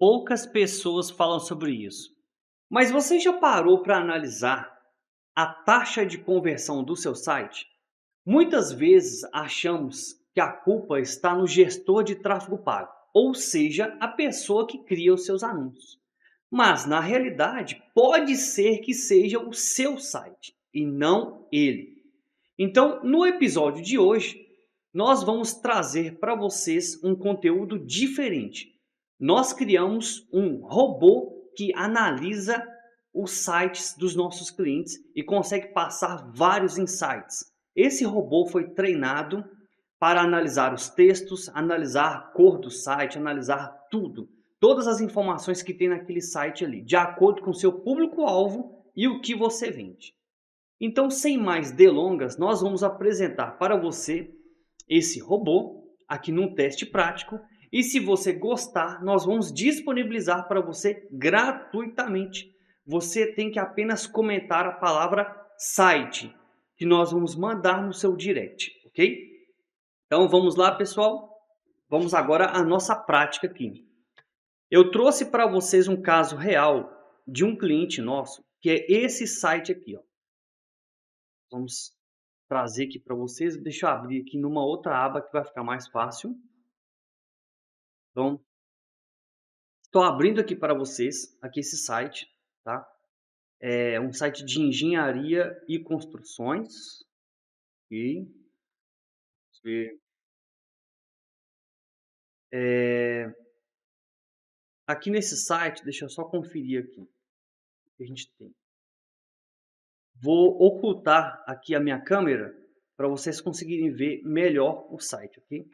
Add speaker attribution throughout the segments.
Speaker 1: Poucas pessoas falam sobre isso. Mas você já parou para analisar a taxa de conversão do seu site? Muitas vezes achamos que a culpa está no gestor de tráfego pago, ou seja, a pessoa que cria os seus anúncios. Mas na realidade, pode ser que seja o seu site e não ele. Então, no episódio de hoje, nós vamos trazer para vocês um conteúdo diferente. Nós criamos um robô que analisa os sites dos nossos clientes e consegue passar vários insights. Esse robô foi treinado para analisar os textos, analisar a cor do site, analisar tudo. Todas as informações que tem naquele site ali, de acordo com o seu público-alvo e o que você vende. Então, sem mais delongas, nós vamos apresentar para você esse robô aqui num teste prático. E se você gostar, nós vamos disponibilizar para você gratuitamente. Você tem que apenas comentar a palavra site, que nós vamos mandar no seu direct, ok? Então vamos lá, pessoal. Vamos agora à nossa prática aqui. Eu trouxe para vocês um caso real de um cliente nosso, que é esse site aqui, ó. Vamos trazer aqui para vocês. Deixa eu abrir aqui numa outra aba que vai ficar mais fácil. Então, estou abrindo aqui para vocês aqui esse site, tá? É um site de engenharia e construções. Ok. Vamos ver. Aqui nesse site, deixa eu só conferir aqui o que a gente tem. Vou ocultar aqui a minha câmera para vocês conseguirem ver melhor o site, ok?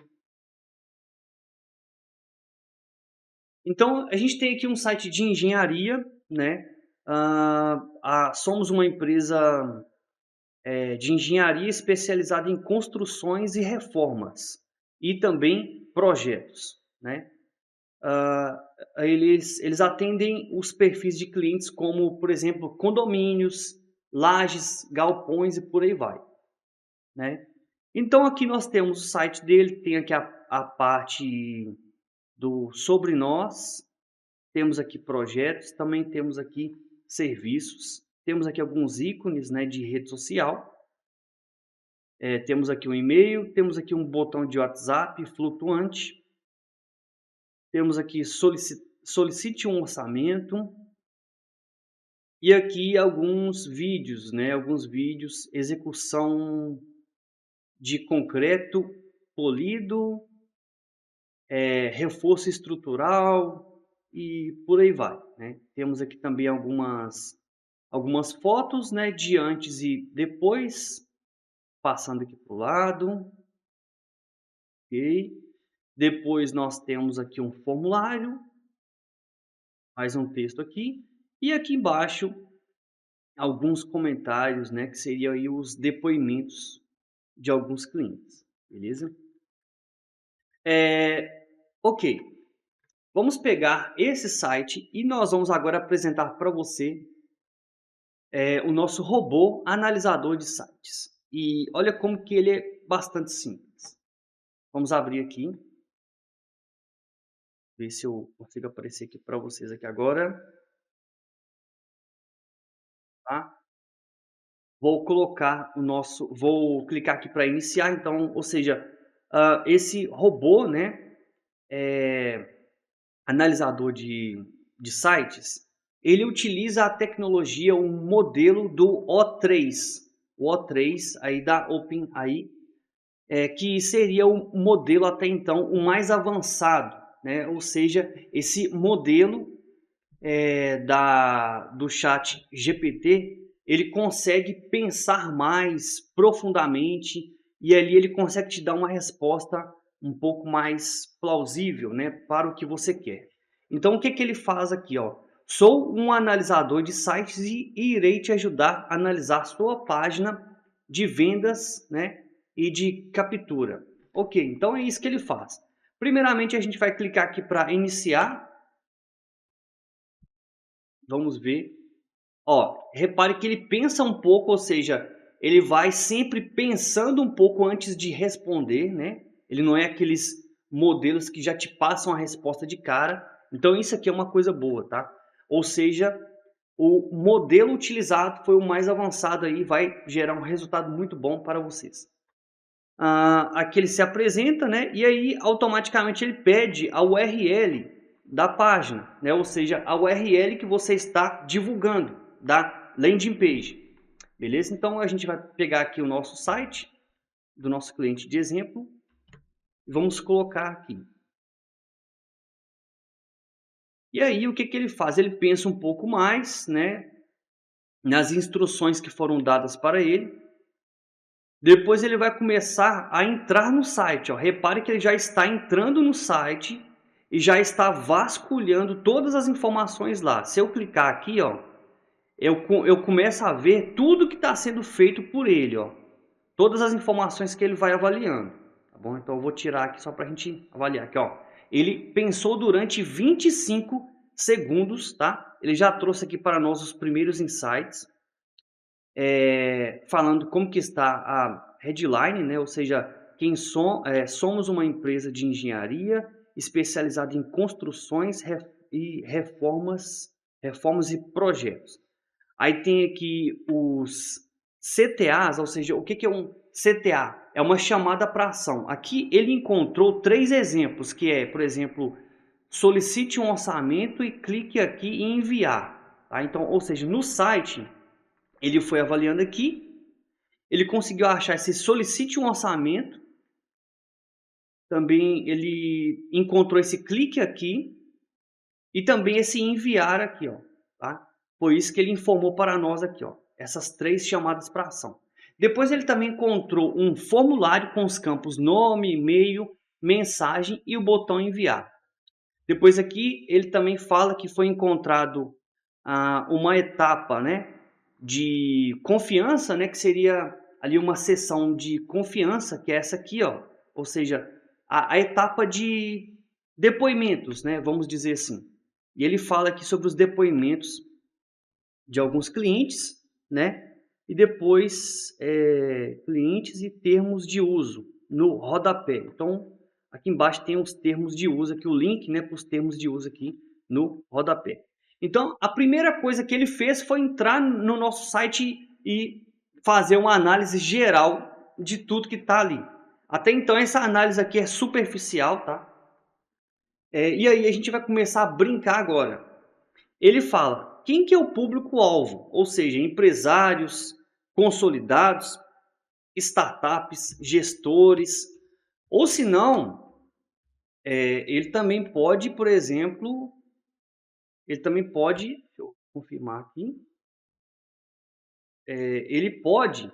Speaker 1: Então, a gente tem aqui um site de engenharia, né? Somos uma empresa de engenharia especializada em construções e reformas e também projetos, né? Ah, eles atendem os perfis de clientes como, por exemplo, condomínios, lajes, galpões e por aí vai, né? Então aqui nós temos o site dele, tem aqui a parte do sobre nós, temos aqui projetos, também temos aqui serviços, temos aqui alguns ícones, né, de rede social, temos aqui um e-mail, temos aqui um botão de WhatsApp flutuante, temos aqui solicite um orçamento e aqui alguns vídeos, né, execução de concreto polido, reforço estrutural e por aí vai, né? Temos aqui também algumas fotos, né, de antes e depois, passando aqui para o lado, ok? Depois nós temos aqui um formulário, mais um texto aqui, e aqui embaixo alguns comentários, né, que seriam aí os depoimentos de alguns clientes, beleza? Ok, vamos pegar esse site e nós vamos agora apresentar para você o nosso robô analisador de sites. E olha como que ele é bastante simples. Vamos abrir aqui, ver se eu consigo aparecer aqui para vocês aqui agora, tá? Vou clicar aqui para iniciar, então, ou seja, esse robô, né, analisador de sites, ele utiliza a tecnologia, um modelo do O3, o O3 aí da OpenAI, que seria o modelo até então o mais avançado, né? Ou seja, esse modelo do chat GPT, ele consegue pensar mais profundamente e ali ele consegue te dar uma resposta um pouco mais plausível, né, para o que você quer. Então, o que que ele faz aqui, ó? Sou um analisador de sites e irei te ajudar a analisar sua página de vendas, né, e de captura. Ok, então é isso que ele faz. Primeiramente, a gente vai clicar aqui para iniciar. Vamos ver. Ó, repare que ele pensa um pouco, ou seja, ele vai sempre pensando um pouco antes de responder, né? Ele não é aqueles modelos que já te passam a resposta de cara. Então isso aqui é uma coisa boa, tá? Ou seja, o modelo utilizado foi o mais avançado aí, vai gerar um resultado muito bom para vocês. Aqui ele se apresenta, né? E aí automaticamente ele pede a URL da página, né? Ou seja, a URL que você está divulgando da landing page. Beleza? Então a gente vai pegar aqui o nosso site do nosso cliente de exemplo e vamos colocar aqui. E aí o que ele faz? Ele pensa um pouco mais, né, nas instruções que foram dadas para ele. Depois ele vai começar a entrar no site. Ó. Repare que ele já está entrando no site e já está vasculhando todas as informações lá. Se eu clicar aqui, ó, eu começo a ver tudo que está sendo feito por ele. Ó. Todas as informações que ele vai avaliando. Tá bom? Então eu vou tirar aqui só para a gente avaliar. Aqui, ó. Ele pensou durante 25 segundos. Tá? Ele já trouxe aqui para nós os primeiros insights. Falando como que está a headline, né? Ou seja, somos uma empresa de engenharia especializada em construções e reformas e projetos. Aí tem aqui os CTAs, ou seja, o que é um CTA? É uma chamada para ação. Aqui ele encontrou 3 exemplos, que é, por exemplo, solicite um orçamento e clique aqui em enviar. Tá? Então, ou seja, no site ele foi avaliando aqui, ele conseguiu achar esse solicite um orçamento, também ele encontrou esse clique aqui e também esse enviar aqui, ó, tá? Foi isso que ele informou para nós aqui, ó, essas 3 chamadas para ação. Depois ele também encontrou um formulário com os campos nome, e-mail, mensagem e o botão enviar. Depois aqui ele também fala que foi encontrado uma etapa, né, de confiança, né, que seria ali uma seção de confiança, que é essa aqui, ó, ou seja, a etapa de depoimentos, né, vamos dizer assim. E ele fala aqui sobre os depoimentos de alguns clientes, né, e depois clientes e termos de uso no rodapé. Então, aqui embaixo tem os termos de uso, aqui o link, né, para os termos de uso aqui no rodapé. Então, a primeira coisa que ele fez foi entrar no nosso site e fazer uma análise geral de tudo que está ali. Até então, essa análise aqui é superficial, tá? E aí a gente vai começar a brincar agora. Ele fala, quem que é o público-alvo? Ou seja, empresários, consolidados, startups, gestores, ou se não, ele também pode, por exemplo, deixa eu confirmar aqui, ele pode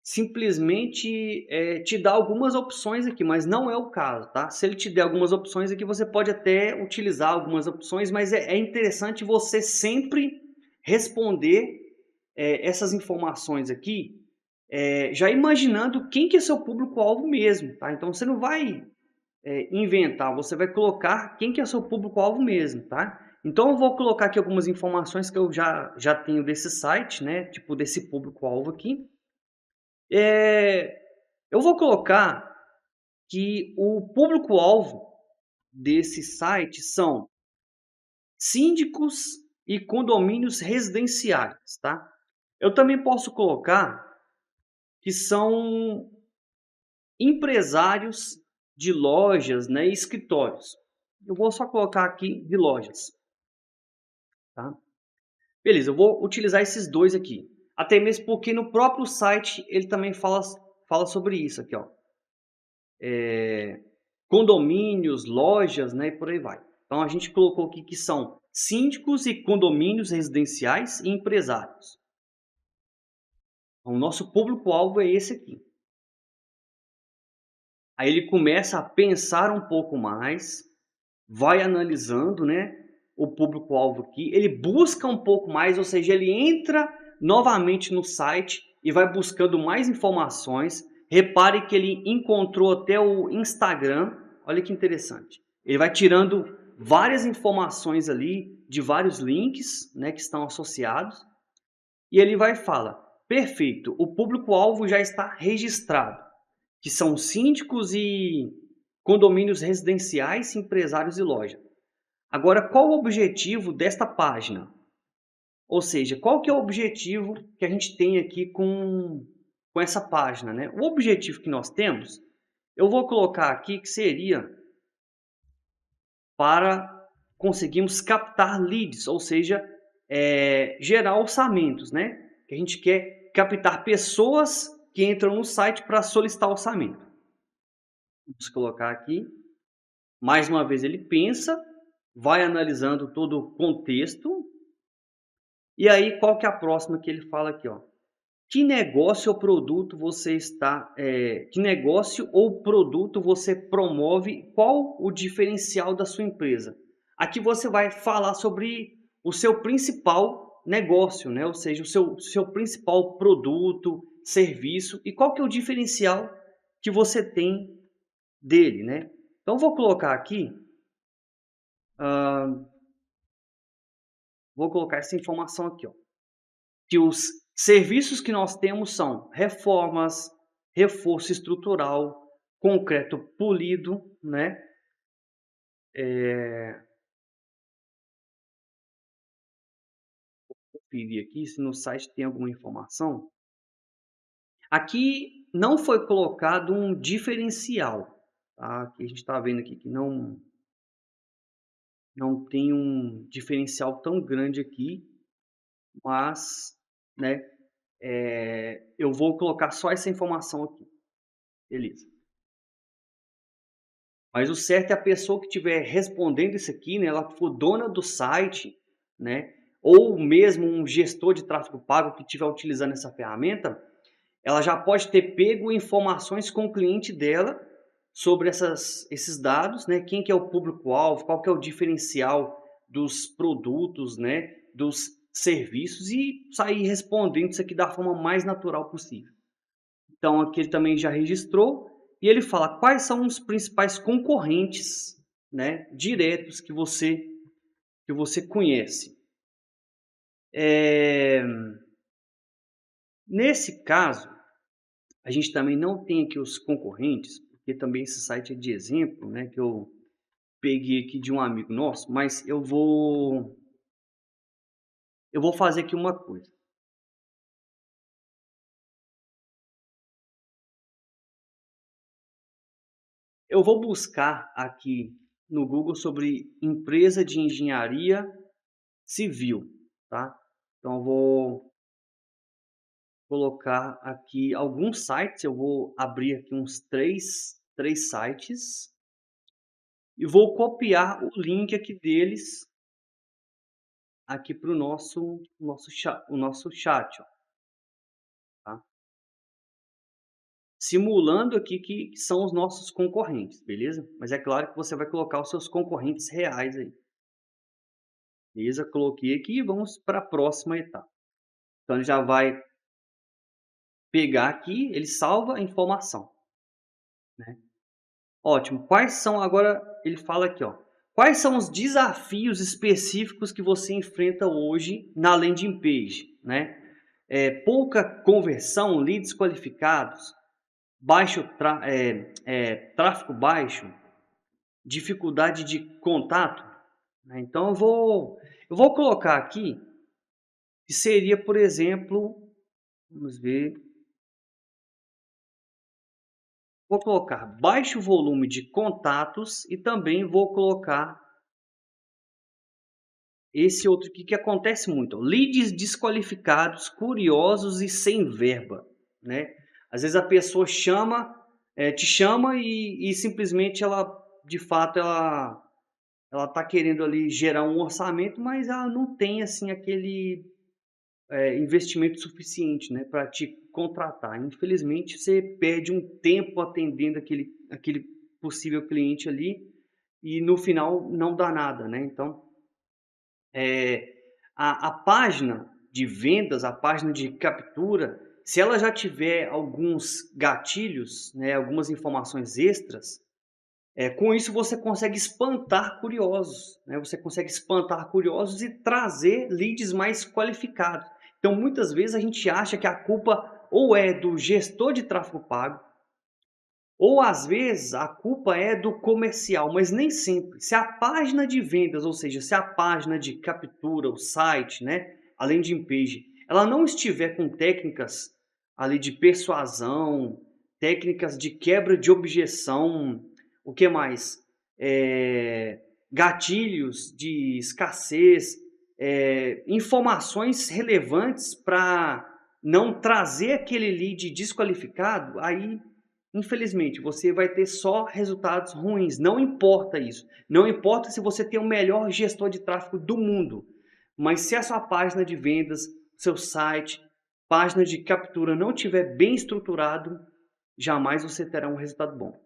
Speaker 1: simplesmente te dar algumas opções aqui, mas não é o caso, tá? Se ele te der algumas opções aqui, você pode até utilizar algumas opções, mas é interessante você sempre responder essas informações aqui, já imaginando quem que é seu público-alvo mesmo, tá? Então você não vai inventar, você vai colocar quem que é seu público-alvo mesmo, tá? Então eu vou colocar aqui algumas informações que eu já tenho desse site, né? Tipo desse público-alvo aqui. Eu vou colocar que o público-alvo desse site são síndicos e condomínios residenciais, tá? Eu também posso colocar que são empresários de lojas, né, e escritórios. Eu vou só colocar aqui de lojas, tá? Beleza, eu vou utilizar esses dois aqui. Até mesmo porque no próprio site ele também fala sobre isso aqui, ó. Condomínios, lojas, né, e por aí vai. Então a gente colocou aqui que são síndicos e condomínios residenciais e empresários. Então, o nosso público-alvo é esse aqui. Aí ele começa a pensar um pouco mais, vai analisando, né, o público-alvo aqui, ele busca um pouco mais, ou seja, ele entra novamente no site e vai buscando mais informações. Repare que ele encontrou até o Instagram, olha que interessante. Ele vai tirando várias informações ali de vários links, né, que estão associados, e ele vai falar, perfeito, o público-alvo já está registrado, que são síndicos e condomínios residenciais, empresários e loja. Agora, qual o objetivo desta página? Ou seja, qual que é o objetivo que a gente tem aqui com essa página, né? O objetivo que nós temos, eu vou colocar aqui que seria para conseguirmos captar leads, ou seja, gerar orçamentos, né? Que a gente quer captar pessoas que entram no site para solicitar orçamento. Vamos colocar aqui. Mais uma vez ele pensa, vai analisando todo o contexto. E aí, qual que é a próxima que ele fala aqui, ó? Que negócio ou produto você que negócio ou produto você promove? Qual o diferencial da sua empresa? Aqui você vai falar sobre o seu principal negócio, né? Ou seja, o seu principal produto, serviço e qual que é o diferencial que você tem dele, né? Então, vou colocar aqui, vou colocar essa informação aqui, ó, que os serviços que nós temos são reformas, reforço estrutural, concreto polido, né? Vou conferir aqui se no site tem alguma informação. Aqui não foi colocado um diferencial, tá? Aqui a gente está vendo aqui que não tem um diferencial tão grande aqui, mas, né? Eu vou colocar só essa informação aqui, beleza? Mas o certo é a pessoa que estiver respondendo isso aqui, né, ela for dona do site, né, ou mesmo um gestor de tráfego pago que estiver utilizando essa ferramenta, ela já pode ter pego informações com o cliente dela sobre esses dados, né, quem que é o público-alvo, qual que é o diferencial dos produtos, né, dos serviços e sair respondendo isso aqui da forma mais natural possível. Então aqui ele também já registrou e ele fala quais são os principais concorrentes, né, diretos que você conhece. Nesse caso, a gente também não tem aqui os concorrentes, porque também esse site é de exemplo, né, que eu peguei aqui de um amigo nosso, mas eu vou fazer aqui uma coisa. Eu vou buscar aqui no Google sobre empresa de engenharia civil, tá? Então eu vou colocar aqui alguns sites, eu vou abrir aqui uns três sites e vou copiar o link aqui deles aqui para o nosso chat, ó, tá? Simulando aqui que são os nossos concorrentes, beleza? Mas é claro que você vai colocar os seus concorrentes reais aí. Beleza? Coloquei aqui e vamos para a próxima etapa. Então ele já vai pegar aqui, ele salva a informação, né? Ótimo. Quais são agora, ele fala aqui, ó. Quais são os desafios específicos que você enfrenta hoje na landing page, né? Pouca conversão, leads qualificados, tráfego baixo, dificuldade de contato, né? Então eu vou colocar aqui que seria, por exemplo, vamos ver, vou colocar baixo volume de contatos e também vou colocar esse outro aqui que acontece muito, ó, leads desqualificados, curiosos e sem verba, né? Às vezes a pessoa te chama e simplesmente ela, de fato, ela está querendo ali gerar um orçamento, mas ela não tem assim aquele investimento suficiente, né, para te contratar. Infelizmente, você perde um tempo atendendo aquele possível cliente ali e no final não dá nada, né? Então, a página de vendas, a página de captura, se ela já tiver alguns gatilhos, né, algumas informações extras, com isso você consegue espantar curiosos, né? Você consegue espantar curiosos e trazer leads mais qualificados. Então, muitas vezes a gente acha que a culpa ou é do gestor de tráfego pago, Ou às vezes a culpa é do comercial, mas nem sempre. Se a página de vendas, ou seja, se a página de captura, o site, né, a landing page, ela não estiver com técnicas ali de persuasão, técnicas de quebra de objeção, o que mais? Gatilhos de escassez, informações relevantes para não trazer aquele lead desqualificado, aí infelizmente, você vai ter só resultados ruins. Não importa isso. Não importa se você tem o melhor gestor de tráfego do mundo. Mas se a sua página de vendas, seu site, página de captura não estiver bem estruturado, jamais você terá um resultado bom.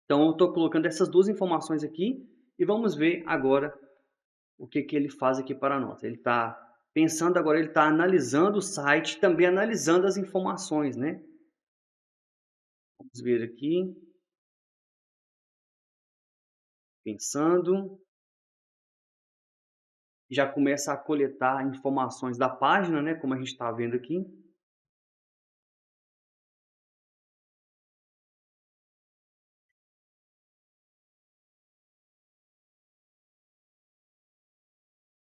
Speaker 1: Então, eu estou colocando essas duas informações aqui e vamos ver agora o que ele faz aqui para nós. Ele está pensando agora, ele está analisando o site, também analisando as informações, né? Vamos ver aqui. Pensando, já começa a coletar informações da página, né, como a gente está vendo aqui.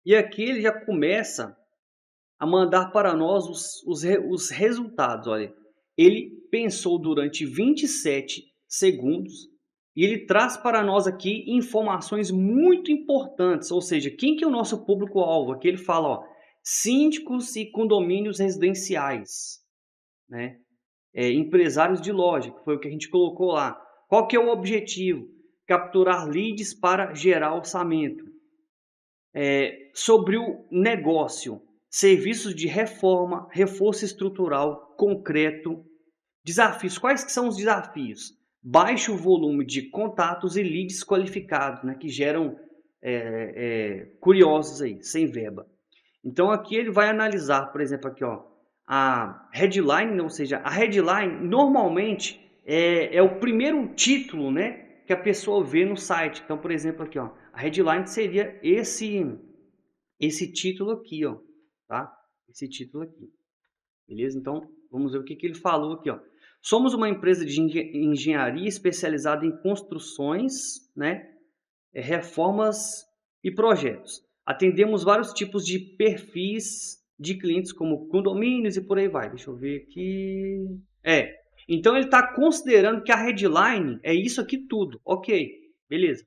Speaker 1: E aqui ele já começa a mandar para nós os resultados. Olha, ele pensou durante 27 segundos e ele traz para nós aqui informações muito importantes, ou seja, quem que é o nosso público-alvo? Aqui ele fala, ó, síndicos e condomínios residenciais, né? Empresários de loja, que foi o que a gente colocou lá. Qual que é o objetivo? Capturar leads para gerar orçamento. Sobre o negócio, serviços de reforma, reforço estrutural, concreto. Desafios, quais que são os desafios? Baixo volume de contatos e leads qualificados, né, que geram curiosos aí, sem verba. Então aqui ele vai analisar, por exemplo, aqui ó, a headline, ou seja, a headline normalmente é o primeiro título, né, que a pessoa vê no site. Então, por exemplo, aqui ó, a headline seria esse título aqui, ó, tá? Esse título aqui, beleza? Então vamos ver o que ele falou aqui, ó. Somos uma empresa de engenharia especializada em construções, né, reformas e projetos. Atendemos vários tipos de perfis de clientes, como condomínios e por aí vai. Deixa eu ver aqui. Então ele está considerando que a headline é isso aqui tudo. Ok, beleza.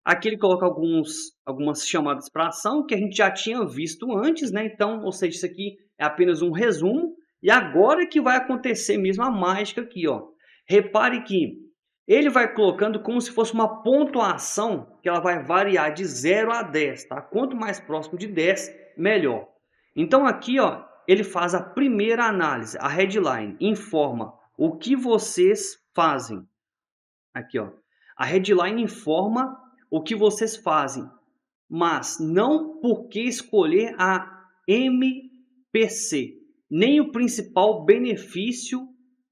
Speaker 1: Aqui ele coloca algumas chamadas para ação que a gente já tinha visto antes, né? Então, ou seja, isso aqui é apenas um resumo. E agora que vai acontecer mesmo a mágica aqui, ó. Repare que ele vai colocando como se fosse uma pontuação que ela vai variar de 0 a 10, tá? Quanto mais próximo de 10, melhor. Então aqui, ó, ele faz a primeira análise, a headline, informa o que vocês fazem. Aqui, ó. A headline informa o que vocês fazem, mas não por que escolher a MPC, nem o principal benefício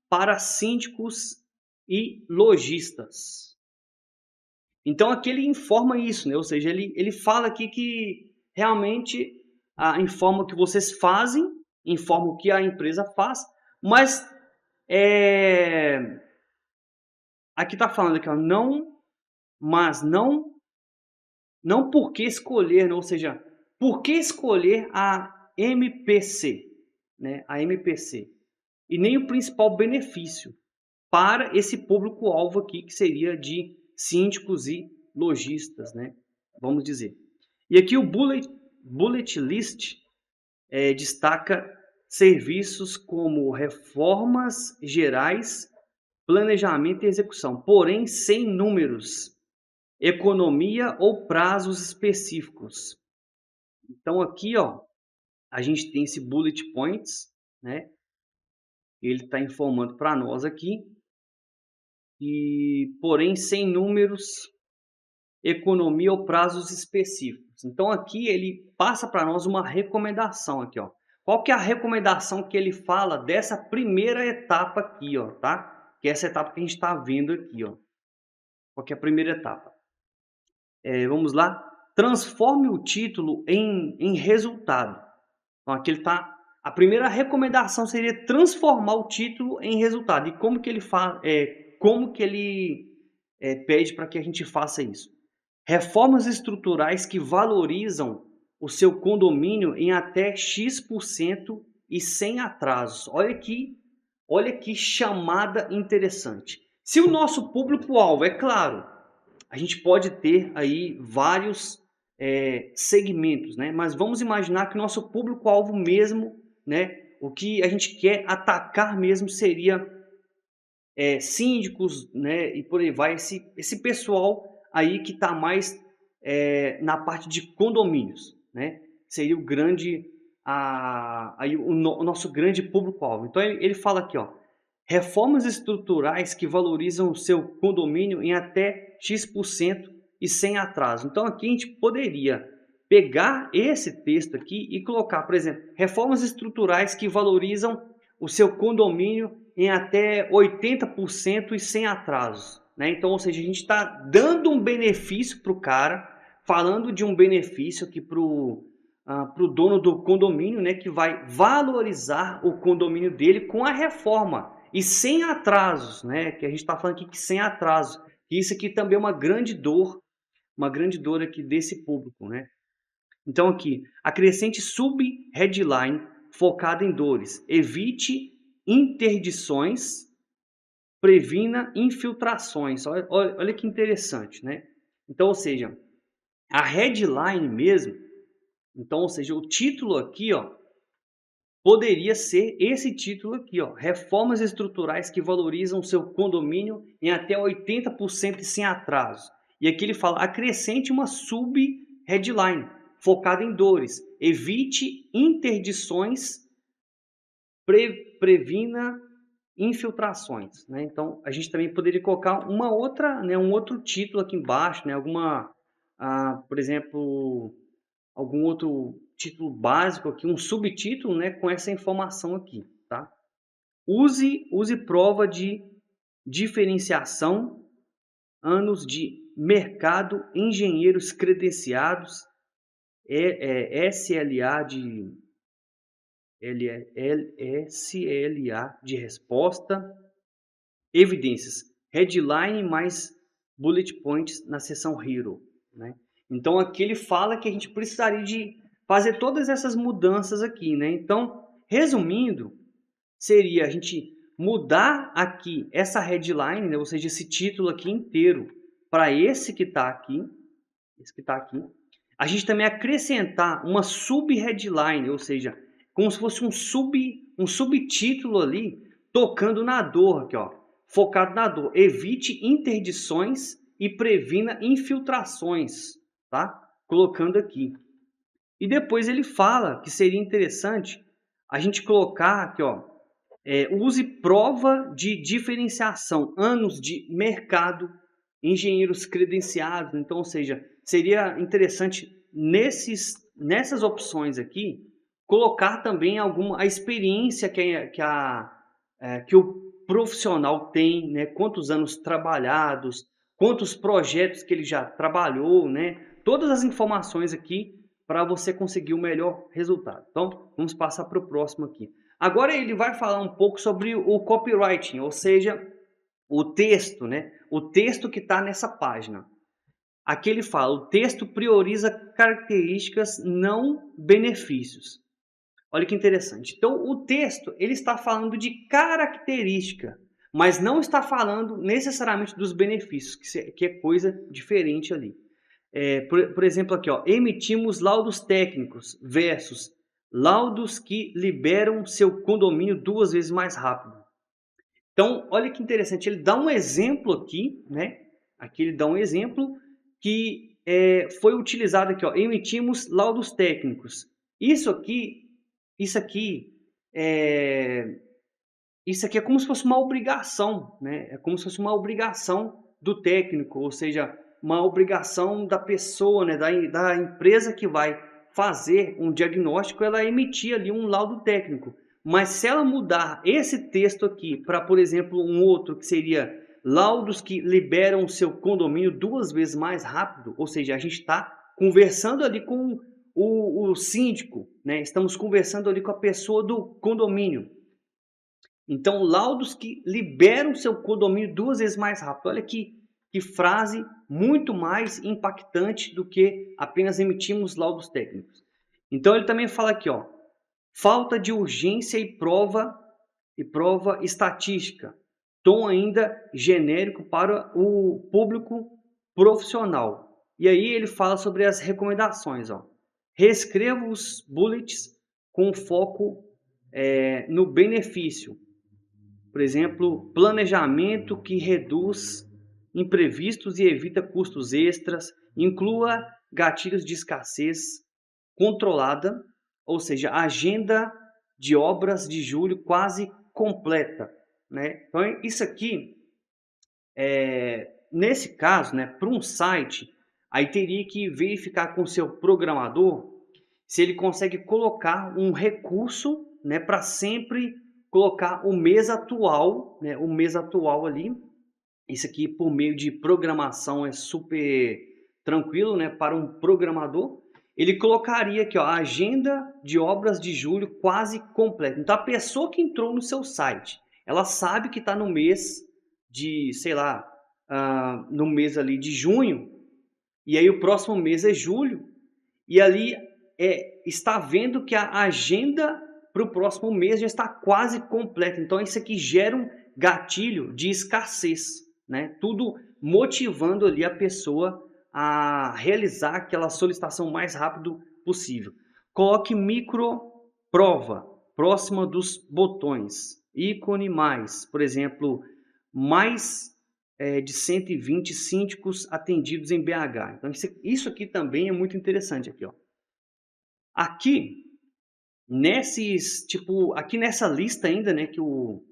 Speaker 1: para síndicos e lojistas. Então aqui ele informa isso, né? Ou seja, ele fala aqui que realmente informa o que vocês fazem, informa o que a empresa faz, mas aqui está falando aqui, ó, mas não por que escolher, né? Ou seja, por que escolher a MPC, né? A MPC e nem o principal benefício para esse público-alvo aqui, que seria de síndicos e lojistas, né? Vamos dizer. E aqui o bullet list destaca serviços como reformas gerais, planejamento e execução, porém sem números, economia ou prazos específicos. Então aqui, ó, a gente tem esse bullet points, né? Ele está informando para nós aqui e, porém, sem números, economia ou prazos específicos. Então aqui ele passa para nós uma recomendação aqui, ó. Qual que é a recomendação que ele fala dessa primeira etapa aqui, ó, tá? Que é essa etapa que a gente está vendo aqui, ó. Qual que é a primeira etapa? Vamos lá. Transforme o título em resultado. Então aqui ele está A primeira recomendação seria transformar o título em resultado. E como que ele pede para que a gente faça isso? Reformas estruturais que valorizam o seu condomínio em até X% e sem atrasos. Olha que chamada interessante. Se o nosso público-alvo, é claro, a gente pode ter aí vários segmentos, né? Mas vamos imaginar que o nosso público-alvo mesmo, né? O que a gente quer atacar mesmo seria síndicos, né? E por aí vai, esse pessoal aí que está mais na parte de condomínios, né? Seria o nosso grande público-alvo. Então ele fala aqui, ó, reformas estruturais que valorizam o seu condomínio em até X% e sem atraso. Então aqui a gente poderia pegar esse texto aqui e colocar, por exemplo, reformas estruturais que valorizam o seu condomínio em até 80% e sem atraso, né? Então, ou seja, a gente está dando um benefício para o cara, falando de um benefício aqui para o dono do condomínio, né, que vai valorizar o condomínio dele com a reforma e sem atrasos, né? Que a gente está falando aqui que sem atraso. E isso aqui também é uma grande dor aqui desse público, né? Então aqui, acrescente sub-headline focada em dores. Evite interdições, previna infiltrações. Olha que interessante, né? Então, ou seja, a headline mesmo, então, ou seja, o título aqui, ó, poderia ser esse título aqui, ó, reformas estruturais que valorizam o seu condomínio em até 80% e sem atraso. E aqui ele fala, acrescente uma sub-headline focada em dores, evite interdições, previna infiltrações, né? Então a gente também poderia colocar um outro título aqui embaixo, né? Por exemplo, algum outro título básico aqui, um subtítulo, né? Com essa informação aqui, tá? Use prova de diferenciação, anos de mercado, engenheiros credenciados, SLA de resposta, evidências, headline mais bullet points na seção Hero, né? Então aqui ele fala que a gente precisaria de fazer todas essas mudanças aqui, né? Então, resumindo, seria a gente mudar aqui essa headline, né? Ou seja, esse título aqui inteiro para esse que está aqui, A gente também acrescentar uma sub-headline, ou seja, como se fosse um subtítulo ali, tocando na dor aqui, ó, focado na dor. Evite interdições e previna infiltrações, tá? Colocando aqui. E depois ele fala que seria interessante a gente colocar aqui, ó, use prova de diferenciação, anos de mercado, engenheiros credenciados. Então, ou seja, seria interessante nessas opções aqui colocar também a experiência que o profissional tem, né? Quantos anos trabalhados, quantos projetos que ele já trabalhou, né? Todas as informações aqui para você conseguir o melhor resultado. Então, vamos passar para o próximo aqui. Agora ele vai falar um pouco sobre o copywriting, ou seja, o texto, né? O texto que está nessa página. Aqui ele fala, o texto prioriza características, não benefícios. Olha que interessante. Então, o texto ele está falando de característica, mas não está falando necessariamente dos benefícios, que é coisa diferente ali. Por exemplo, aqui, ó, emitimos laudos técnicos versus laudos que liberam seu condomínio 2 vezes mais rápido. Então, olha que interessante, ele dá um exemplo aqui, né? Aqui ele dá um exemplo que foi utilizado aqui, ó, emitimos laudos técnicos. Isso aqui é como se fosse uma obrigação, né? É como se fosse uma obrigação do técnico, ou seja, uma obrigação da pessoa, né? Da empresa que vai fazer um diagnóstico, ela emitir ali um laudo técnico. Mas se ela mudar esse texto aqui para, por exemplo, um outro que seria laudos que liberam o seu condomínio 2 vezes mais rápido, ou seja, a gente está conversando ali com o síndico, né, estamos conversando ali com a pessoa do condomínio. Então, laudos que liberam seu condomínio 2 vezes mais rápido. Olha que frase muito mais impactante do que apenas emitimos laudos técnicos. Então, ele também fala aqui, ó, falta de urgência e prova estatística. Tom ainda genérico para o público profissional. E aí ele fala sobre as recomendações, ó. Reescreva os bullets com foco no benefício. Por exemplo, planejamento que reduz imprevistos e evita custos extras. Inclua gatilhos de escassez controlada, ou seja, agenda de obras de julho quase completa, né? Então, isso aqui, nesse caso, né, para um site, aí teria que verificar com o seu programador se ele consegue colocar um recurso, né, para sempre colocar o mês atual, né, o mês atual ali. Isso aqui por meio de programação é super tranquilo, né, para um programador. Ele colocaria aqui, ó, a agenda de obras de julho quase completa. Então a pessoa que entrou no seu site, ela sabe que está no mês de, sei lá, no mês ali de junho, e aí o próximo mês é julho, e ali está vendo que a agenda para o próximo mês já está quase completa. Então isso aqui gera um gatilho de escassez, né? Tudo motivando ali a pessoa a realizar aquela solicitação o mais rápido possível. Coloque micro prova próxima dos botões, ícone mais, por exemplo, mais de 120 síndicos atendidos em BH. Então isso aqui também é muito interessante aqui, ó. Aqui aqui nessa lista ainda, né, que o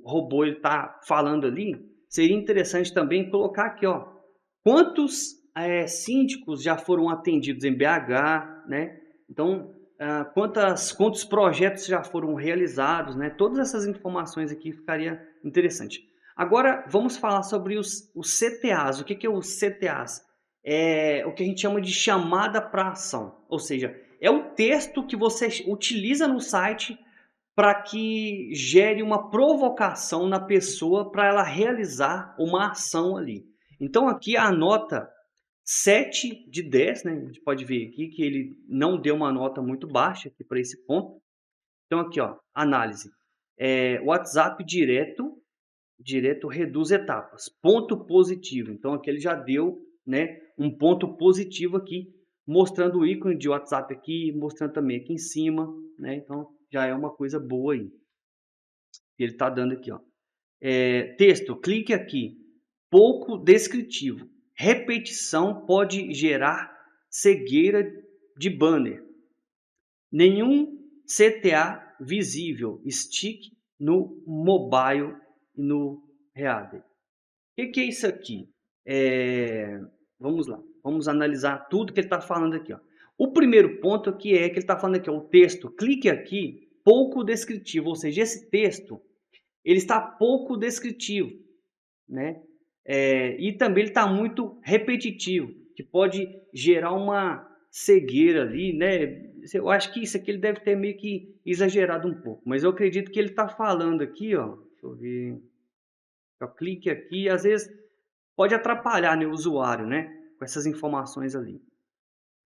Speaker 1: robô ele tá falando ali, seria interessante também colocar aqui, ó, quantos síndicos já foram atendidos em BH, né? Então, quantos projetos já foram realizados, né? Todas essas informações aqui ficaria interessante. Agora, vamos falar sobre os CTAs. O que é os CTAs? É o que a gente chama de chamada para ação. Ou seja, é o texto que você utiliza no site para que gere uma provocação na pessoa para ela realizar uma ação ali. Então aqui a nota 7 de 10, né? A gente pode ver aqui que ele não deu uma nota muito baixa aqui para esse ponto. Então aqui, ó, análise. WhatsApp direto reduz etapas. Ponto positivo. Então aqui ele já deu, né, um ponto positivo aqui, mostrando o ícone de WhatsApp aqui, mostrando também aqui em cima, né? Então já é uma coisa boa aí. Ele está dando aqui, ó. Texto, clique aqui. Pouco descritivo. Repetição pode gerar cegueira de banner. Nenhum CTA visível. Stick no mobile e no Reader. O que é isso aqui? Vamos lá. Vamos analisar tudo que ele está falando aqui, ó. O primeiro ponto aqui é que ele está falando aqui, ó, o texto. Clique aqui, pouco descritivo. Ou seja, esse texto ele está pouco descritivo, né? E também ele está muito repetitivo, que pode gerar uma cegueira ali, né? Eu acho que isso aqui ele deve ter meio que exagerado um pouco, mas eu acredito que ele está falando aqui, ó. Deixa eu ver. Eu clique aqui, às vezes pode atrapalhar, né, o usuário, né? Com essas informações ali.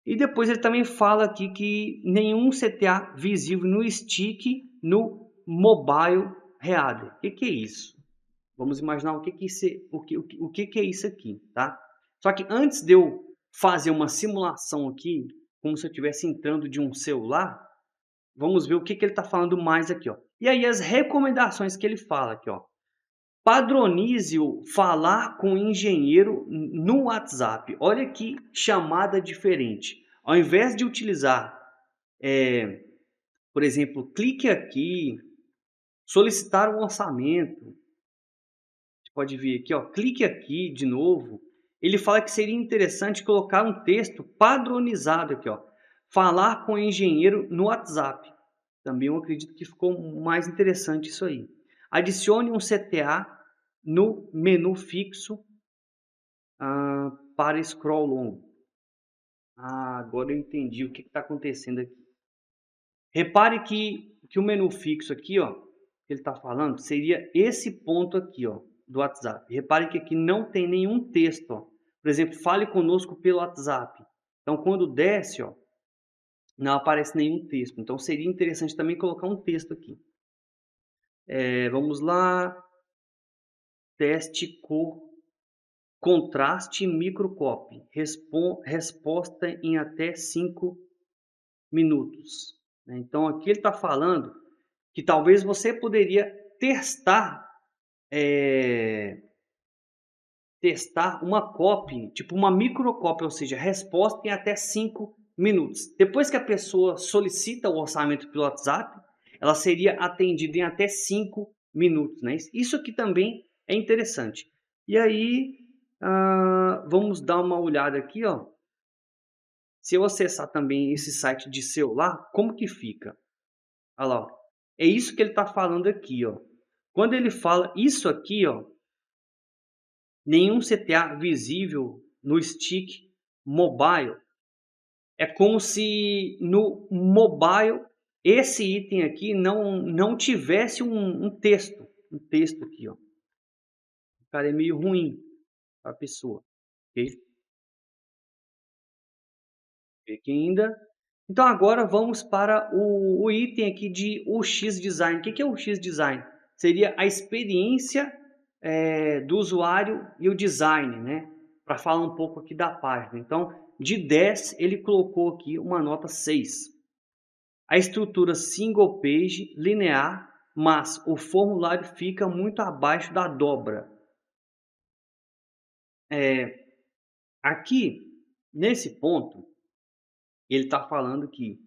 Speaker 1: E depois ele também fala aqui que nenhum CTA visível no stick no mobile Reader. O que é isso? Vamos imaginar o que é isso aqui, tá? Só que antes de eu fazer uma simulação aqui, como se eu estivesse entrando de um celular, vamos ver o que ele está falando mais aqui, ó. E aí as recomendações que ele fala aqui, ó. Padronize o falar com o engenheiro no WhatsApp. Olha que chamada diferente. Ao invés de utilizar, por exemplo, clique aqui, solicitar um orçamento. Você pode vir aqui, ó, clique aqui de novo. Ele fala que seria interessante colocar um texto padronizado aqui, ó. Falar com o engenheiro no WhatsApp. Também eu acredito que ficou mais interessante isso aí. Adicione um CTA no menu fixo para scroll longo. Ah, agora eu entendi o que está acontecendo aqui. Repare que o menu fixo aqui, ó, que ele está falando, seria esse ponto aqui, ó, do WhatsApp. Repare que aqui não tem nenhum texto, ó. Por exemplo, fale conosco pelo WhatsApp. Então, quando desce, ó, não aparece nenhum texto. Então, seria interessante também colocar um texto aqui. Vamos lá. Teste cor, contraste microcopy. Resposta em até 5 minutos. Então, aqui ele está falando que talvez você poderia testar, testar uma copy, tipo uma microcopy, ou seja, resposta em até 5 minutos. Depois que a pessoa solicita o orçamento pelo WhatsApp, ela seria atendida em até 5 minutos. Né? Isso aqui também é interessante. E aí, vamos dar uma olhada aqui, ó. Se eu acessar também esse site de celular, como que fica? Olha lá, ó. É isso que ele está falando aqui, ó. Quando ele fala isso aqui, ó, nenhum CTA visível no stick mobile. É como se no mobile esse item aqui não tivesse um texto. Um texto aqui, ó. O cara é meio ruim para a pessoa. Ok? Aqui ainda. Então agora vamos para o item aqui de UX Design. O que é o UX Design? Seria a experiência do usuário e o design, né? Para falar um pouco aqui da página. Então, de 10, ele colocou aqui uma nota 6. A estrutura single page, linear, mas o formulário fica muito abaixo da dobra. Aqui, nesse ponto, ele está falando que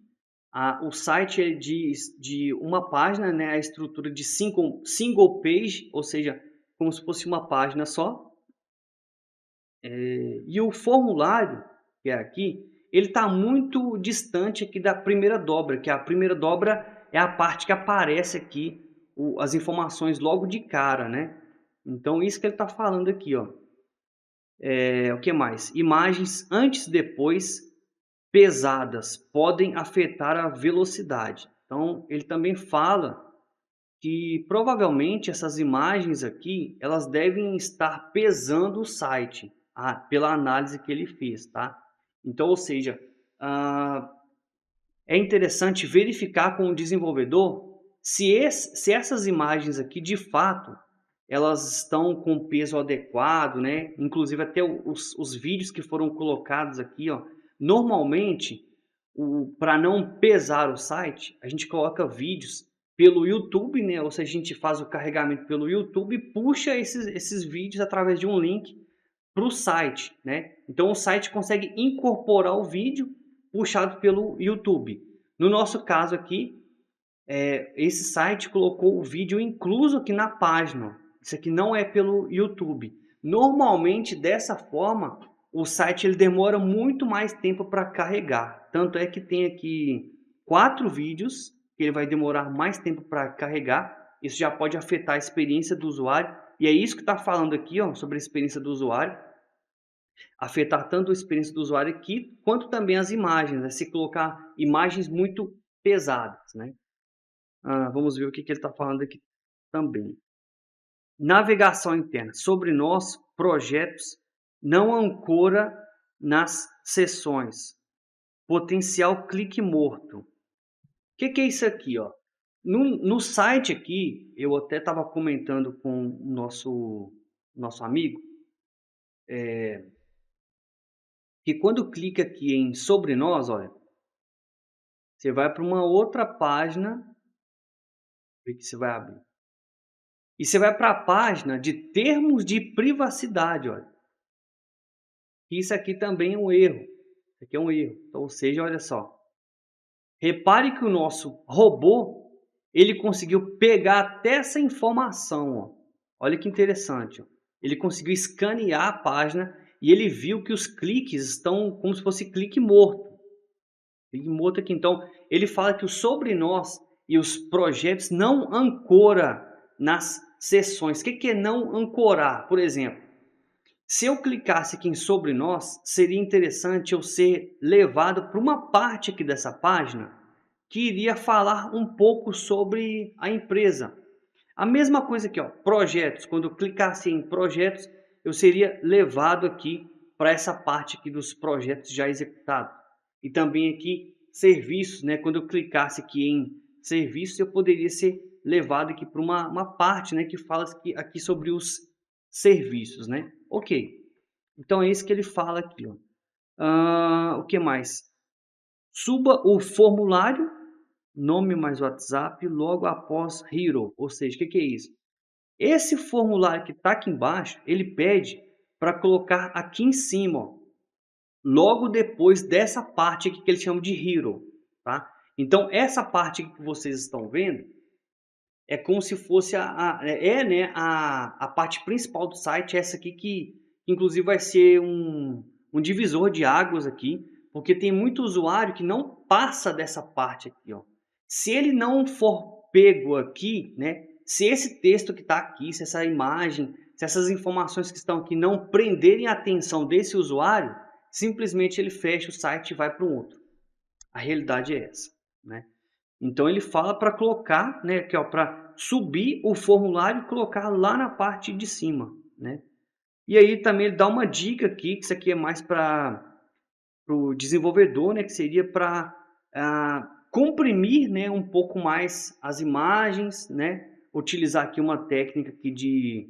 Speaker 1: o site é de uma página, né, a estrutura de single page, ou seja, como se fosse uma página só. E o formulário, que é aqui, ele está muito distante aqui da primeira dobra, que a primeira dobra é a parte que aparece aqui as informações logo de cara, né? Então, isso que ele está falando aqui, ó. O que mais? Imagens antes e depois pesadas podem afetar a velocidade. Então, ele também fala que provavelmente essas imagens aqui, elas devem estar pesando o site, pela análise que ele fez, tá? Então, ou seja, é interessante verificar com o desenvolvedor se essas imagens aqui, de fato, elas estão com peso adequado, né? Inclusive até os vídeos que foram colocados aqui, ó, normalmente, para não pesar o site, a gente coloca vídeos pelo YouTube, né? Ou seja, a gente faz o carregamento pelo YouTube e puxa esses vídeos através de um link para o site, né? Então o site consegue incorporar o vídeo puxado pelo YouTube. No nosso caso aqui, esse site colocou o vídeo incluso aqui na página. Isso aqui não é pelo YouTube. Normalmente, dessa forma, o site ele demora muito mais tempo para carregar. Tanto é que tem aqui 4 vídeos que ele vai demorar mais tempo para carregar. Isso já pode afetar a experiência do usuário. E é isso que está falando aqui, ó, sobre a experiência do usuário. Afetar tanto a experiência do usuário aqui, quanto também as imagens. Né? Se colocar imagens muito pesadas, né? Vamos ver o que ele está falando aqui também. Navegação interna. Sobre nós, projetos não ancora nas sessões. Potencial clique morto. O que é isso aqui? Ó? No site aqui, eu até estava comentando com o nosso amigo, que quando clica aqui em sobre nós, olha, você vai para uma outra página, que você vai abrir. E você vai para a página de termos de privacidade, olha. Isso aqui também é um erro. Isso aqui é um erro. Então, ou seja, olha só. Repare que o nosso robô, ele conseguiu pegar até essa informação. Ó. Olha que interessante. Ó. Ele conseguiu escanear a página e ele viu que os cliques estão como se fosse clique morto. Clique morto aqui. Então, ele fala que o sobre nós e os projetos não ancora nas sessões. O que é não ancorar? Por exemplo, Se eu clicasse aqui em sobre nós, seria interessante eu ser levado para uma parte aqui dessa página que iria falar um pouco sobre a empresa. A mesma coisa aqui, ó, projetos. Quando eu clicasse em projetos, eu seria levado aqui para essa parte aqui dos projetos já executados. E também aqui serviços, né? Quando eu clicasse aqui em serviços, eu poderia ser levado aqui para uma parte, né, que fala aqui sobre os serviços, né? Ok. Então é isso que ele fala aqui, ó. O que mais? Suba o formulário, nome mais WhatsApp, logo após Hero. Ou seja, o que é isso? Esse formulário que está aqui embaixo, ele pede para colocar aqui em cima, ó, logo depois dessa parte aqui que ele chama de Hero, tá? Então essa parte aqui que vocês estão vendo é como se fosse né, a parte principal do site, essa aqui que inclusive vai ser um divisor de águas aqui, porque tem muito usuário que não passa dessa parte aqui, ó. Se ele não for pego aqui, né, se esse texto que está aqui, se essa imagem, se essas informações que estão aqui não prenderem a atenção desse usuário, simplesmente ele fecha o site e vai para um outro. A realidade é essa, né? Então ele fala para colocar, né, aqui, ó, para subir o formulário e colocar lá na parte de cima, né? E aí também ele dá uma dica aqui, que isso aqui é mais para o desenvolvedor, né, que seria para comprimir, né, um pouco mais as imagens, né? Utilizar aqui uma técnica aqui de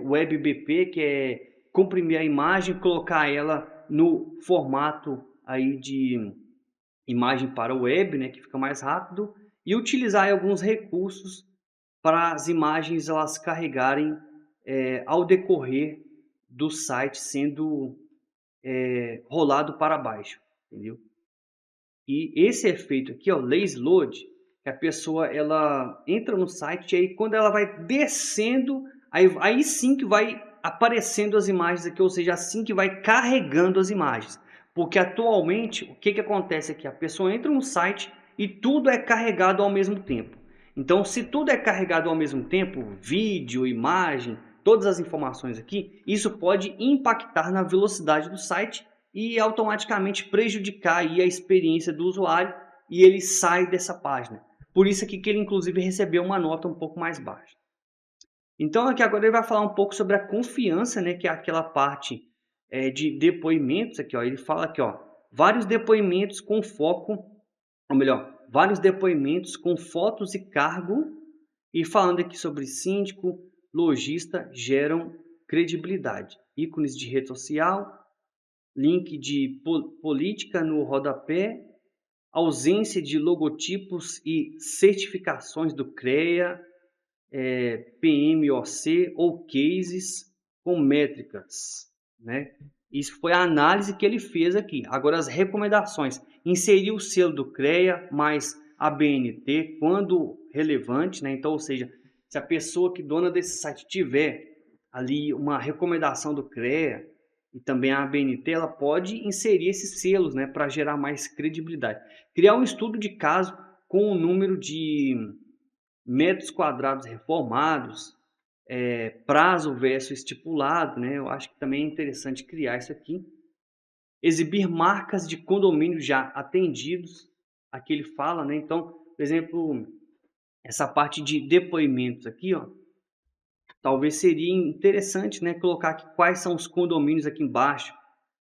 Speaker 1: WebBP, que é comprimir a imagem, colocar ela no formato aí de imagem para o web, né, que fica mais rápido, e utilizar alguns recursos para as imagens elas carregarem ao decorrer do site sendo rolado para baixo, entendeu? E esse efeito aqui, ó, lazy load, que a pessoa ela entra no site e aí quando ela vai descendo, aí sim que vai aparecendo as imagens aqui, ou seja, assim que vai carregando as imagens. Porque atualmente, o que acontece aqui? A pessoa entra no site e tudo é carregado ao mesmo tempo. Então, se tudo é carregado ao mesmo tempo, vídeo, imagem, todas as informações aqui, isso pode impactar na velocidade do site e automaticamente prejudicar aí a experiência do usuário e ele sai dessa página. Por isso aqui que ele inclusive recebeu uma nota um pouco mais baixa. Então aqui agora ele vai falar um pouco sobre a confiança, né, que é aquela parte de depoimentos aqui, ó. Ele fala aqui, ó, vários depoimentos com foco, ou melhor, vários depoimentos com fotos e cargo, e falando aqui sobre síndico, lojista, geram credibilidade. Ícones de rede social, link de política no rodapé, ausência de logotipos e certificações do CREA, PMOC ou cases com métricas, né? Isso foi a análise que ele fez aqui. Agora as recomendações: inserir o selo do CREA mais a BNT quando relevante, né? Então, ou seja, se a pessoa que dona desse site tiver ali uma recomendação do CREA e também a ABNT, ela pode inserir esses selos, né, para gerar mais credibilidade. Criar um estudo de caso com o número de metros quadrados reformados, prazo versus estipulado, né? Eu acho que também é interessante criar isso aqui. Exibir marcas de condomínio já atendidos, aqui ele fala, né? Então, por exemplo, essa parte de depoimentos aqui, ó, talvez seria interessante, né, colocar aqui quais são os condomínios aqui embaixo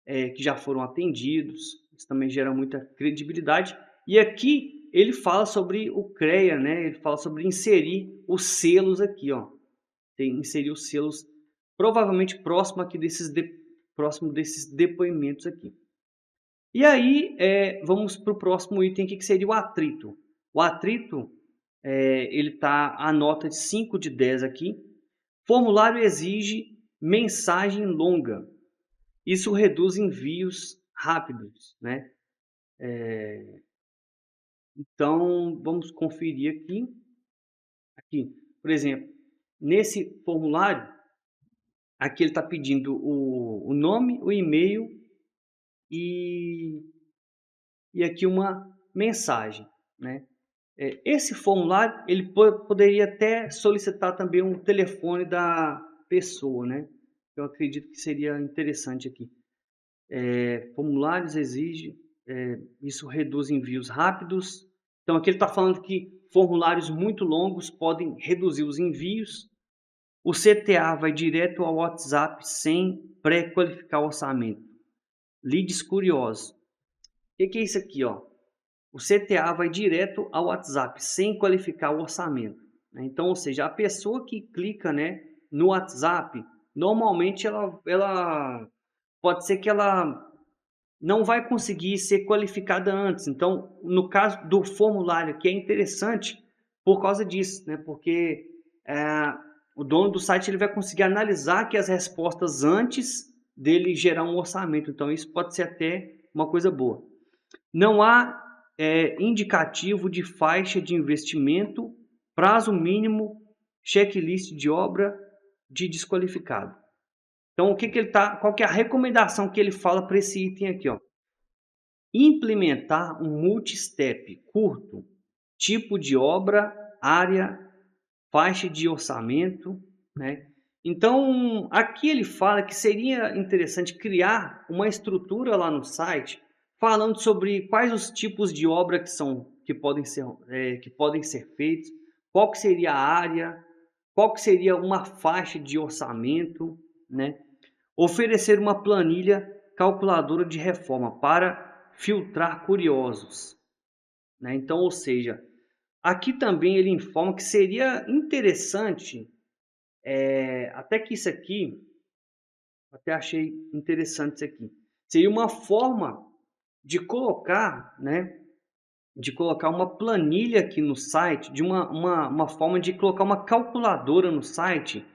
Speaker 1: que já foram atendidos. Isso também gera muita credibilidade. E aqui ele fala sobre o CREA, né? Ele fala sobre inserir os selos aqui, ó. Inserir os selos provavelmente próximo desses depoimentos aqui. E aí vamos para o próximo item aqui, que seria o atrito. O atrito ele tá a nota de 5 de 10 aqui. Formulário exige mensagem longa. Isso reduz envios rápidos, né? Então, vamos conferir aqui. Aqui, por exemplo, nesse formulário, aqui ele está pedindo o nome, o e-mail e, e aqui uma mensagem, né? Esse formulário, ele poderia até solicitar também um telefone da pessoa, né? que eu acredito que seria interessante aqui. Formulários exige, isso reduz envios rápidos. Então aqui ele está falando que formulários muito longos podem reduzir os envios. O CTA vai direto ao WhatsApp sem pré-qualificar o orçamento. Leads curiosos. O que é isso aqui, ó? O CTA vai direto ao WhatsApp sem qualificar o orçamento. Então, ou seja, a pessoa que clica, né, no WhatsApp, normalmente ela pode ser que ela não vai conseguir ser qualificada antes. Então, no caso do formulário, que é interessante por causa disso, né? Porque o dono do site ele vai conseguir analisar aqui as respostas antes dele gerar um orçamento. Então, isso pode ser até uma coisa boa. Não há indicativo de faixa de investimento, prazo mínimo, checklist de obra de desqualificado. Então, qual que é a recomendação que ele fala para esse item aqui, ó? Implementar um multi-step curto, tipo de obra, área, faixa de orçamento, né? Então, aqui ele fala que seria interessante criar uma estrutura lá no site falando sobre quais os tipos de obra que podem ser feitos, qual que seria a área, qual que seria uma faixa de orçamento, né? Oferecer uma planilha calculadora de reforma para filtrar curiosos, né? Então, ou seja, aqui também ele informa que seria interessante, até que isso aqui, até achei interessante isso aqui, seria uma forma de colocar, né, de colocar uma planilha aqui no site, de uma forma de colocar uma calculadora no site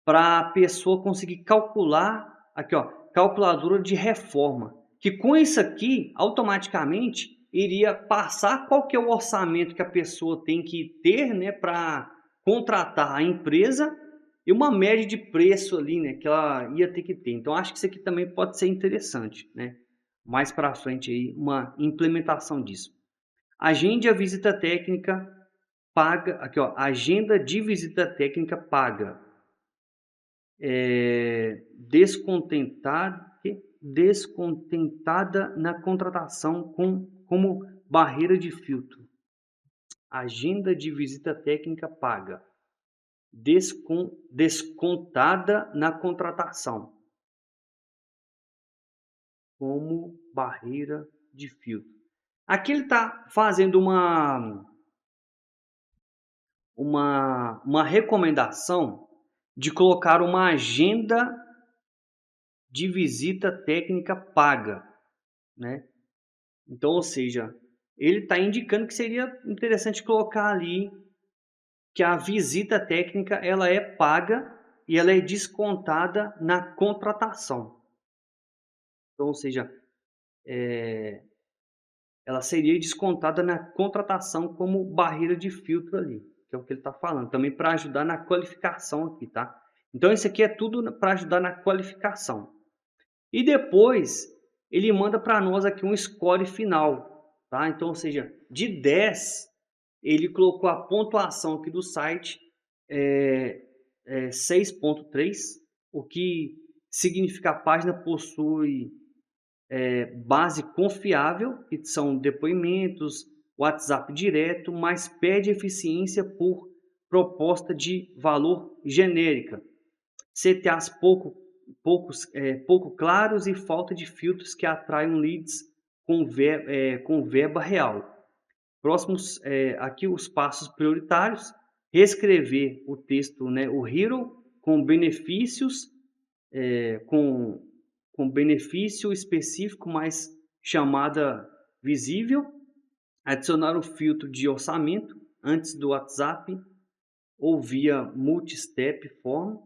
Speaker 1: para a pessoa conseguir calcular, aqui ó, calculadora de reforma, que com isso aqui, automaticamente, iria passar qual que é o orçamento que a pessoa tem que ter, né, para contratar a empresa e uma média de preço ali, né, que ela ia ter que ter. Então, acho que isso aqui também pode ser interessante, né, mais para frente aí, uma implementação disso. Agende a visita técnica paga, aqui ó, agenda de visita técnica paga. Descontentada na contratação como barreira de filtro. Agenda de visita técnica paga. Descontada na contratação como barreira de filtro. Aqui ele está fazendo uma recomendação de colocar uma agenda de visita técnica paga, né? Então, ou seja, ele está indicando que seria interessante colocar ali que a visita técnica ela é paga e ela é descontada na contratação. Então, ou seja, ela seria descontada na contratação como barreira de filtro ali, que é o que ele está falando. Também para ajudar na qualificação aqui, tá? Então, isso aqui é tudo para ajudar na qualificação. E depois, ele manda para nós aqui um score final, tá? Então, ou seja, de 10, ele colocou a pontuação aqui do site 6.3, o que significa a página possui base confiável, que são depoimentos, WhatsApp direto, mas perde eficiência por proposta de valor genérica. CTAs pouco claros e falta de filtros que atraem leads com verba real. Próximos, aqui os passos prioritários: reescrever o texto, né, o hero, com benefícios, com benefício específico, mais chamada visível, adicionar o filtro de orçamento antes do WhatsApp ou via multi-step form,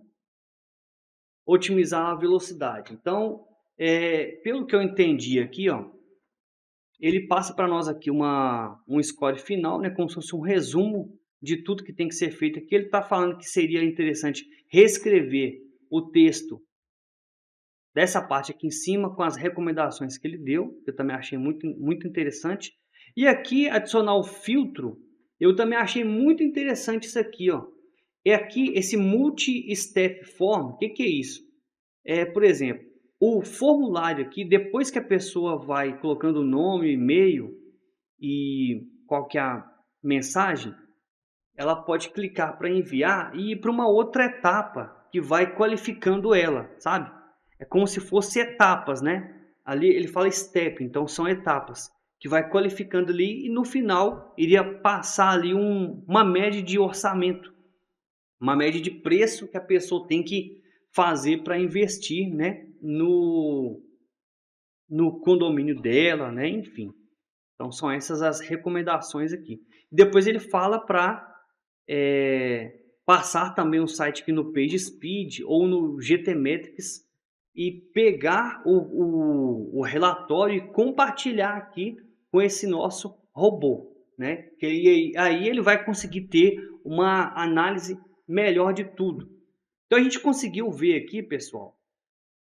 Speaker 1: otimizar a velocidade. Então, pelo que eu entendi aqui, ó, ele passa para nós aqui um score final, né, como se fosse um resumo de tudo que tem que ser feito aqui. Ele está falando que seria interessante reescrever o texto dessa parte aqui em cima com as recomendações que ele deu, que eu também achei muito, muito interessante. E aqui adicionar o filtro, eu também achei muito interessante isso aqui, ó. É aqui esse multi-step form. O que é isso? Por exemplo, o formulário aqui, depois que a pessoa vai colocando o nome, e-mail e qual que é a mensagem, ela pode clicar para enviar e ir para uma outra etapa que vai qualificando ela, sabe? É como se fosse etapas, né? Ali ele fala step, então são etapas que vai qualificando ali e no final iria passar ali uma média de orçamento, uma média de preço que a pessoa tem que fazer para investir, né, no condomínio dela, né, enfim. Então são essas as recomendações aqui. Depois ele fala para passar também o site aqui no PageSpeed ou no GTmetrix e pegar o relatório e compartilhar aqui com esse nosso robô, né? Que aí ele vai conseguir ter uma análise melhor de tudo. Então a gente conseguiu ver aqui, pessoal,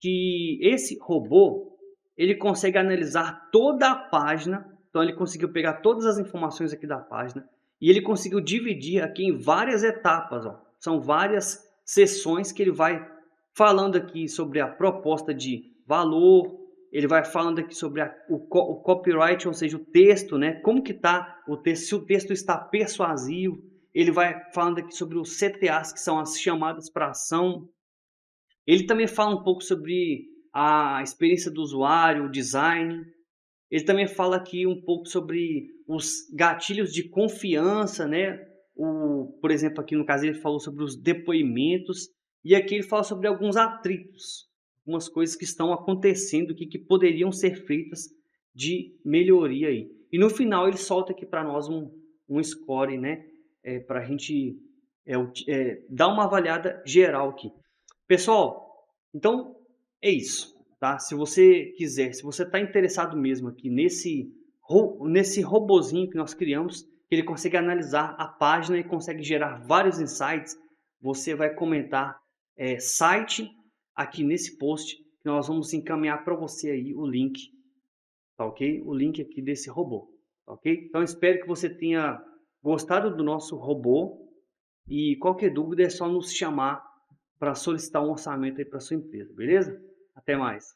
Speaker 1: que esse robô ele consegue analisar toda a página. Então ele conseguiu pegar todas as informações aqui da página e ele conseguiu dividir aqui em várias etapas. Ó. São várias sessões que ele vai falando aqui sobre a proposta de valor, ele vai falando aqui sobre o copyright, ou seja, o texto, né? Como que está o texto, se o texto está persuasivo. Ele vai falando aqui sobre os CTAs, que são as chamadas para ação. Ele também fala um pouco sobre a experiência do usuário, o design. Ele também fala aqui um pouco sobre os gatilhos de confiança, né? Por exemplo, aqui no caso ele falou sobre os depoimentos e aqui ele fala sobre alguns atritos, algumas coisas que estão acontecendo que poderiam ser feitas de melhoria aí. E no final ele solta aqui para nós um score, né? Para a gente dar uma avaliada geral aqui. Pessoal, então é isso, tá? Se você quiser, se você está interessado mesmo aqui nesse robozinho que nós criamos, que ele consegue analisar a página e consegue gerar vários insights, você vai comentar site aqui nesse post, que nós vamos encaminhar para você aí o link, tá ok? O link aqui desse robô, tá ok? Então espero que você tenha gostado do nosso robô e qualquer dúvida é só nos chamar para solicitar um orçamento aí para sua empresa, beleza? Até mais.